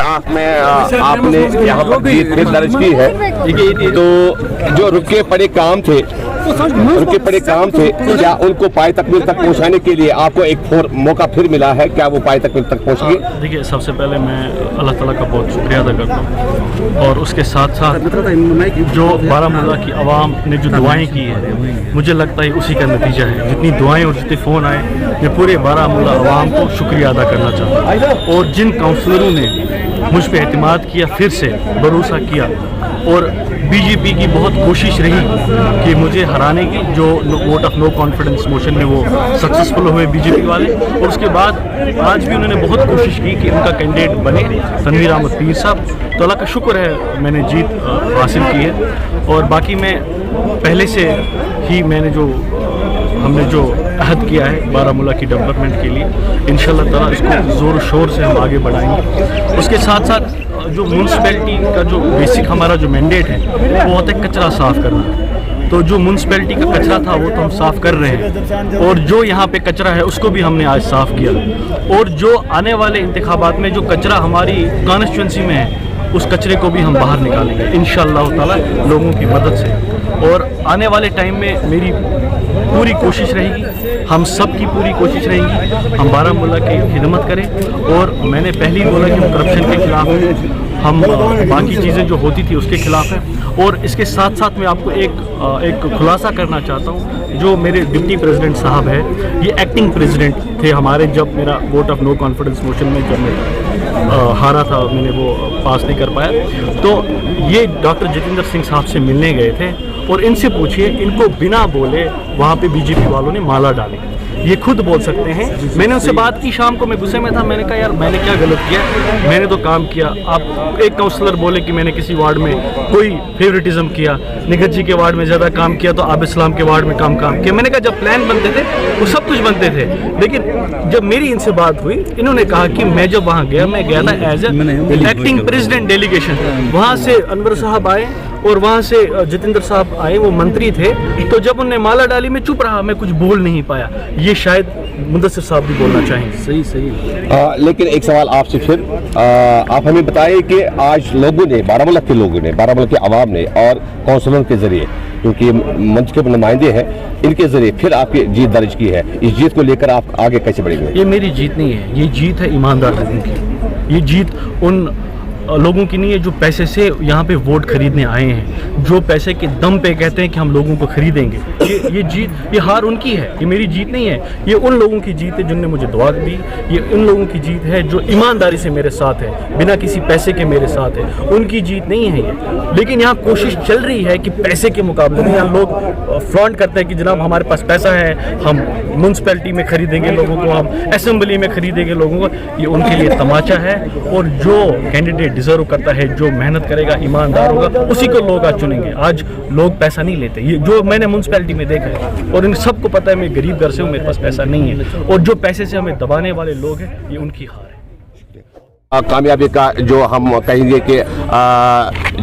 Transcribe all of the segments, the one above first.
आप में आपने यहाँ पर जीत फिर दर्ज की है, तो जो रुके पड़े काम थे क्या उनको पाए तकमील तक पहुँचाने के लिए आपको एक मौका फिर मिला है? क्या वो पाए तकमील तक पहुँच गए? देखिए, सबसे पहले मैं अल्लाह ताला का बहुत शुक्रिया अदा करता हूँ, और उसके साथ साथ जो बारामूला की आवाम ने जो दुआएं की है, मुझे लगता है उसी का नतीजा है। जितनी दुआएं और जितने फ़ोन आए, मैं पूरे बारामूला आवाम को शुक्रिया अदा करना चाहता हूँ। और जिन काउंसलरों ने मुझ पर एतमाद किया, फिर से भरोसा किया, और बीजेपी की बहुत कोशिश रही कि मुझे हराने की, जो vote of no confidence motion में वो सक्सेसफुल हुए बीजेपी वाले, और उसके बाद आज भी उन्होंने बहुत कोशिश की कि उनका कैंडिडेट बने तनवीर अहमद पीर साहब। तो अल्लाह का शुक्र है मैंने जीत हासिल की है। और बाकी मैं पहले से ही हमने जो अहद किया है बारामूला की डेवलपमेंट के लिए, इंशाल्लाह ताला इसको ज़ोर शोर से हम आगे बढ़ाएंगे। उसके साथ साथ जो म्यूनसिपैलिटी का जो बेसिक हमारा जो मैंडेट है वो होता है कचरा साफ़ करना। तो जो म्यूनसिपैलिटी का कचरा था वो तो हम साफ़ कर रहे हैं, और जो यहाँ पे कचरा है उसको भी हमने आज साफ़ किया। और जो आने वाले इंतखाबात में जो कचरा हमारी कॉन्स्टिट्यूंसी में है, उस कचरे को भी हम बाहर निकालेंगे इंशाअल्लाह ताला लोगों की मदद से। और आने वाले टाइम में मेरी पूरी कोशिश रहेगी, हम सब की पूरी कोशिश रहेगी, हम बारामूला की खिदमत करें। और मैंने पहले ही बोला कि हम करप्शन के खिलाफ हैं, हम बाकी चीज़ें जो होती थी उसके खिलाफ हैं। और इसके साथ साथ मैं आपको एक खुलासा करना चाहता हूँ, जो मेरे डिप्टी प्रेसिडेंट साहब है, ये एक्टिंग प्रेसिडेंट थे हमारे, जब मेरा vote of no confidence motion में जब मैं हारा था, मैंने वो पास नहीं कर पाया। तो ये डॉक्टर जितेंद्र सिंह साहब से मिलने गए थे, और इनसे पूछिए, इनको बिना बोले वहाँ पे बीजेपी वालों ने माला डाली, ये खुद बोल सकते हैं। मैंने उनसे बात की, शाम को मैं गुस्से में था, मैंने कहा यार मैंने क्या गलत किया, मैंने तो काम किया। आप एक काउंसलर बोले कि मैंने किसी वार्ड में कोई फेवरेटिज्म किया, निगत जी के वार्ड में ज़्यादा काम किया तो आप इस्लाम के वार्ड में काम किया। मैंने कहा जब प्लान बनते थे वो सब कुछ बनते थे, लेकिन जब मेरी इनसे बात हुई, इन्होंने कहा कि मैं जब वहाँ गया, मैं गया था as a acting president delegation, वहाँ से अनवर साहब आए और वहाँ से जितेंद्र साहब आए, वो मंत्री थे। तो जब उन्होंने माला डाली मैं चुप रहा, मैं कुछ बोल नहीं पाया। ये शायद मुदस्सिर साहब भी बोलना चाहेंगे। सही। लेकिन एक सवाल आपसे फिर, आप हमें बताइए कि आज लोगों ने, बारामूला के लोगों ने, बारामूला के आवाम ने और काउंसलरों के ज़रिए, क्योंकि मंच के नुमाइंदे हैं, इनके ज़रिए फिर आपकी जीत दर्ज की है। इस जीत को लेकर आप आगे कैसे बढ़ेंगे? ये मेरी जीत नहीं है, ये जीत है ईमानदार लोगों की। ये जीत उन लोगों की नहीं है जो पैसे से यहाँ पे वोट खरीदने आए हैं, जो पैसे के दम पे कहते हैं कि हम लोगों को खरीदेंगे। ये जीत, ये हार उनकी है, ये मेरी जीत नहीं है। ये उन लोगों की जीत है जिनने मुझे दुआ दी, ये उन लोगों की जीत है जो ईमानदारी से मेरे साथ है, बिना किसी पैसे के मेरे साथ है। उनकी जीत नहीं है ये। लेकिन यहाँ कोशिश चल रही है कि पैसे के मुकाबले में यहाँ लोग फ्रॉन्ट करते हैं कि जनाब हमारे पास पैसा है, हम म्यूनसिपैलिटी में खरीदेंगे लोगों को, हम असेंबली में खरीदेंगे लोगों को। ये उनके लिए तमाचा है। और जो कैंडिडेट डिजर्व करता है, जो मेहनत करेगा, ईमानदार होगा, उसी को लोग आज चुनेंगे। आज लोग पैसा नहीं लेते, ये जो मैंने म्यूनसिपैलिटी में देखा है, और इन सबको पता है मैं गरीब घर से हूँ, मेरे पास पैसा नहीं है। और जो पैसे से हमें दबाने वाले लोग हैं, ये उनकी हार है। कामयाबी का जो हम कहेंगे कि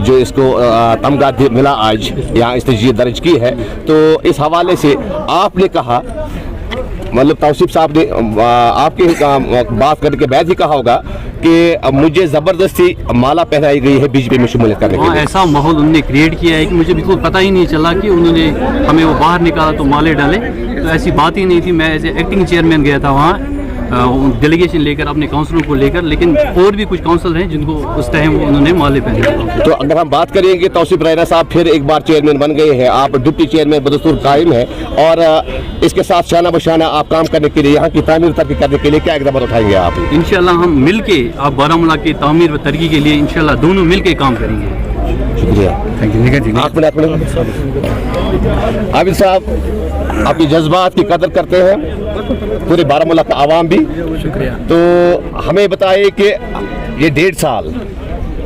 जो इसको तमगा मिला आज, यहाँ इसने जीत दर्ज की है, तो इस हवाले से आपने कहा, मतलब तौसीफ साहब ने आपके बात करने के बाद ही कहा होगा कि मुझे ज़बरदस्ती माला पहनाई गई है बीजेपी में शमूलियत करने के लिए। ऐसा माहौल उन्होंने क्रिएट किया है कि मुझे बिल्कुल पता ही नहीं चला कि उन्होंने हमें वो बाहर निकाला तो माले डाले, तो ऐसी बात ही नहीं थी। मैं एज ए एक्टिंग चेयरमैन गया था वहाँ डेलीगेशन लेकर, अपने काउंसिलों को लेकर, लेकिन और भी कुछ काउंसिल हैं जिनको उस टाइम उन्होंने माले पहने। तो अगर हम बात करेंगे, तौसीफ रैना साहब फिर एक बार चेयरमैन बन गए हैं, आप डिप्टी चेयरमैन बदस्तूर कायम है, और इसके साथ शाना बशाना आप काम करने के लिए, यहाँ की तामीर तरक्की करने के लिए क्या इक़दाम उठाएंगे आप? इंशाल्लाह हम मिल के आप बारामूला की तामीर व तरक्की के लिए इंशाल्लाह दोनों मिल के काम करेंगे। शुक्रिया, थैंक यू। आबिद साहब, आपकी जज्बात की कदर करते हैं, पूरे बारामूला का आवाम भी। शुक्रिया। तो हमें बताइए कि ये 1.5 साल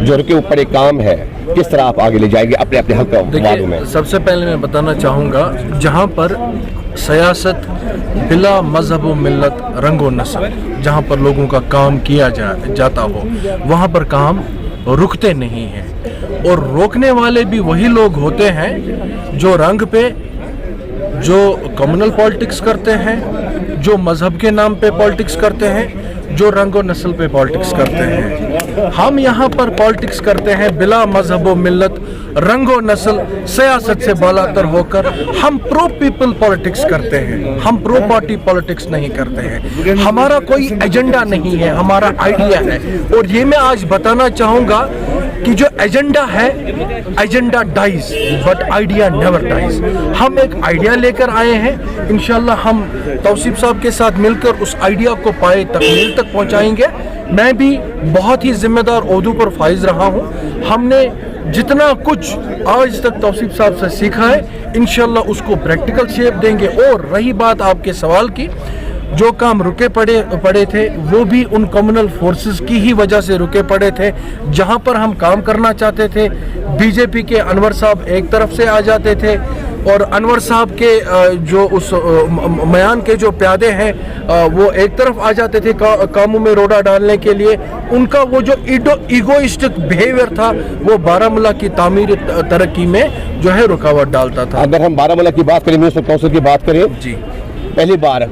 जो रुके ऊपर एक काम है, किस तरह आप आगे ले जाएंगे अपने अपने हक वालों में? सबसे पहले मैं बताना चाहूँगा, जहाँ पर सियासत बिला मजहब व मिल्लत रंग व नस्ल, जहाँ पर लोगों का काम किया जाता हो, वहाँ पर काम रुकते नहीं हैं। और रोकने वाले भी वही लोग होते हैं जो रंग पे, जो कम्युनल पॉलिटिक्स करते हैं, जो मजहब के नाम पे पॉलिटिक्स करते हैं, जो रंग और नस्ल पे पॉलिटिक्स करते हैं। हम यहाँ पर पॉलिटिक्स करते हैं बिला मजहब व मिल्लत, रंग व नस्ल, सियासत से बालातर होकर। हम प्रो पीपल पॉलिटिक्स करते हैं, हम प्रो पार्टी पॉलिटिक्स नहीं करते हैं। हमारा कोई एजेंडा नहीं है, हमारा आइडिया है। और ये मैं आज बताना चाहूँगा कि जो एजेंडा है, agenda dies but idea never dies. हम एक आइडिया लेकर आए हैं, इंशाल्लाह हम तौसीफ साहब के साथ मिलकर उस आइडिया को पाए तकमील तक पहुंचाएंगे। मैं भी बहुत ही जिम्मेदार ओहदों पर फाइज रहा हूं। हमने जितना कुछ आज तक तौसीफ साहब से सीखा है, इंशाल्लाह उसको प्रैक्टिकल शेप देंगे। और रही बात आपके सवाल की, जो काम रुके पड़े थे वो भी उन कम्युनल फोर्सेस की ही वजह से रुके पड़े थे। जहां पर हम काम करना चाहते थे, बीजेपी के अनवर साहब एक तरफ से आ जाते थे और अनवर साहब के जो उस मयान के जो प्यादे हैं वो एक तरफ आ जाते थे कामों में रोड़ा डालने के लिए। उनका वो जो ईगोइस्टिक बिहेवियर था वो बारामूला की तामीर तरक्की में जो है रुकावट डालता था। अगर हम बारामूला की बात करें, म्यूनिसिपल काउंसिल की बात करें, जी पहली बार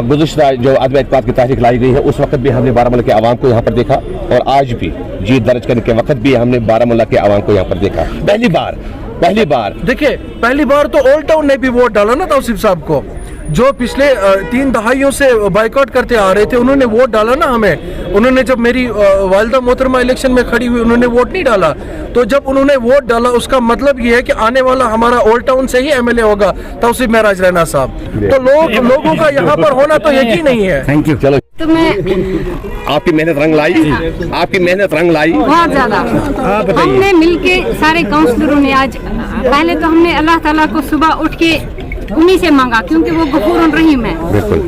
गुज़िश्ता जो अदम एतमाद की तहरीक लाई गई है उस वक्त भी हमने बारामूला के आवाम को यहाँ पर देखा, और आज भी जीत दर्ज करने के वक्त भी हमने बारामूला के आवाम को यहाँ पर देखा। पहली बार देखिए, पहली बार तो ओल्ड टाउन ने भी वोट डाला ना तौसीफ साहब को, जो पिछले 3 दहाइयों से बाइकआउट करते आ रहे थे, उन्होंने वोट डाला ना हमें। उन्होंने जब मेरी वालिदा मोहतरमा इलेक्शन में खड़ी हुई, उन्होंने वोट नहीं डाला। तो जब उन्होंने वोट डाला उसका मतलब ये है कि आने वाला हमारा ओल्ड टाउन से ही एमएलए होगा तौसीफ महराज रैना साहब। तो लोगों का यहाँ पर होना तो यकीन नहीं है। Thank you. चलो, तो मैं आपकी मेहनत रंग लाई, बहुत ज्यादा हमने मिलके सारे काउंसलरों ने आज, पहले तो हमने अल्लाह ताला को सुबह उठ के उन्हीं से मांगा, क्योंकि वो गफूर रहीम है।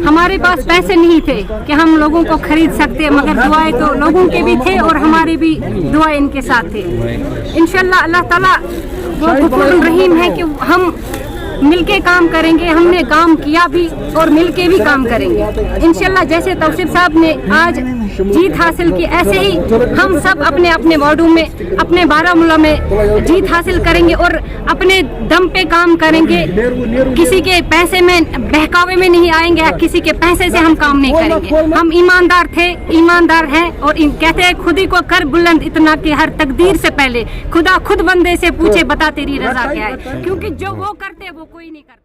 हमारे पास पैसे नहीं थे कि हम लोगों को खरीद सकते, मगर दुआएं तो लोगों के भी थे और हमारे भी दुआएं इनके साथ थे। इंशाल्लाह अल्लाह ताला वो गफूर रहीम है कि हम मिलके काम करेंगे। हमने काम किया भी और मिलके भी काम करेंगे इंशाल्लाह। जैसे तौसीफ साहब ने आज जीत हासिल की, ऐसे ही हम सब अपने अपने वार्डों में, अपने बारामूला में जीत हासिल करेंगे और अपने दम पे काम करेंगे। किसी के पैसे में, बहकावे में नहीं आएंगे, किसी के पैसे से हम काम नहीं करेंगे। हम ईमानदार थे, ईमानदार हैं, और कहते हैं खुद ही को कर बुलंद इतना कि हर तकदीर से पहले खुदा खुद बंदे से पूछे बता तेरी रजा क्या है, क्योंकि जो वो करते वो कोई नहीं करता।